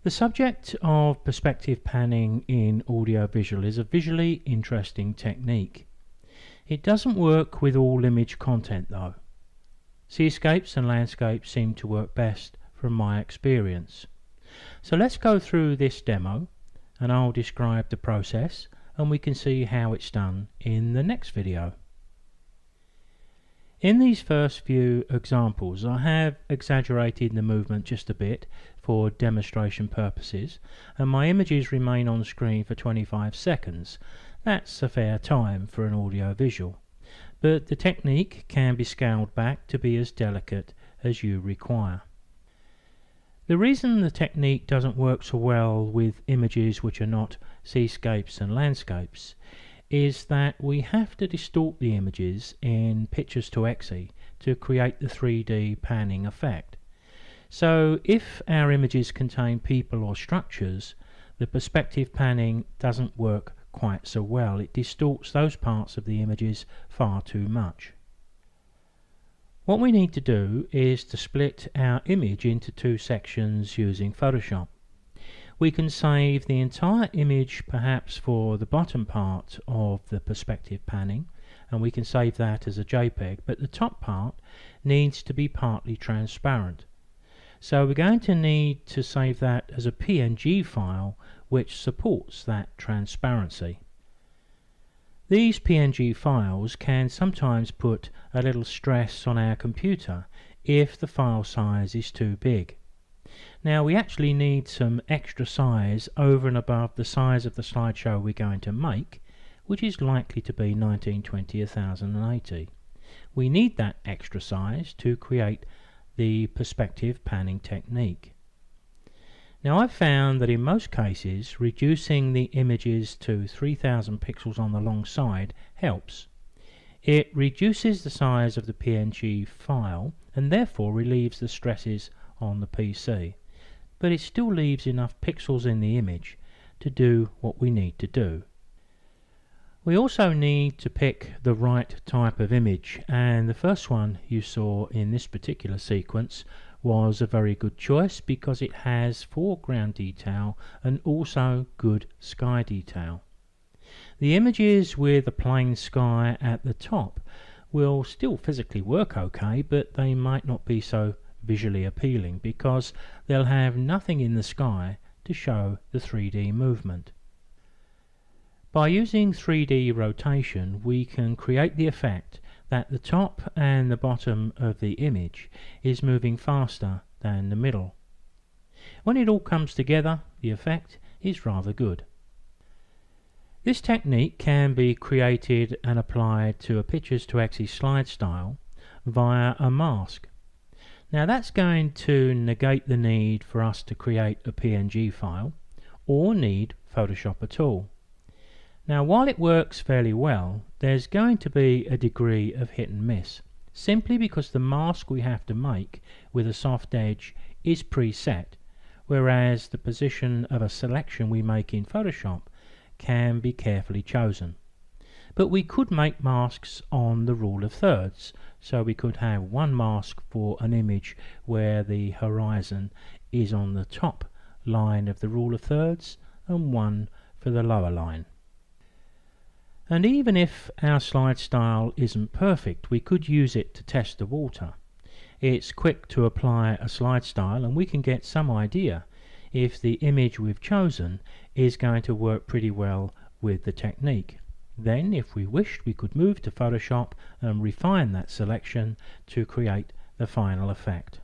The subject of perspective panning in audiovisual is a visually interesting technique. It doesn't work with all image content though. Seascapes and landscapes seem to work best from my experience. So let's go through this demo and I'll describe the process and we can see how it's done in the next video. In these first few examples I have exaggerated the movement just a bit for demonstration purposes, and my images remain on screen for 25 seconds. That's a fair time for an audio visual, but the technique can be scaled back to be as delicate as you require. The reason the technique doesn't work so well with images which are not seascapes and landscapes is that we have to distort the images in pictures to exe to create the 3D panning effect. So if our images contain people or structures, the perspective panning doesn't work quite so well. It distorts those parts of the images far too much. What we need to do is to split our image into two sections using Photoshop. We can save the entire image perhaps for the bottom part of the perspective panning, and we can save that as a JPEG, but the top part needs to be partly transparent. So we're going to need to save that as a PNG file which supports that transparency. These PNG files can sometimes put a little stress on our computer if the file size is too big. Now we actually need some extra size over and above the size of the slideshow we're going to make, which is likely to be 1920x1080. We need that extra size to create the perspective panning technique. Now I've found that in most cases reducing the images to 3000 pixels on the long side helps. It reduces the size of the PNG file and therefore relieves the stresses on the PC, but it still leaves enough pixels in the image to do what we need to do. We also need to pick the right type of image, and the first one you saw in this particular sequence was a very good choice because it has foreground detail and also good sky detail. The images with a plain sky at the top will still physically work okay, but they might not be so visually appealing because they'll have nothing in the sky to show the 3D movement. By using 3D rotation we can create the effect that the top and the bottom of the image is moving faster than the middle. When it all comes together, the effect is rather good. This technique can be created and applied to a pictures to exe slide style via a mask. Now that's going to negate the need for us to create a PNG file or need Photoshop at all. Now while it works fairly well, there's going to be a degree of hit and miss, simply because the mask we have to make with a soft edge is preset, whereas the position of a selection we make in Photoshop can be carefully chosen. But we could make masks on the rule of thirds, so we could have one mask for an image where the horizon is on the top line of the rule of thirds and one for the lower line. And even if our slide style isn't perfect, we could use it to test the water. It's quick to apply a slide style and we can get some idea if the image we've chosen is going to work pretty well with the technique. Then if we wished we could move to Photoshop and refine that selection to create the final effect.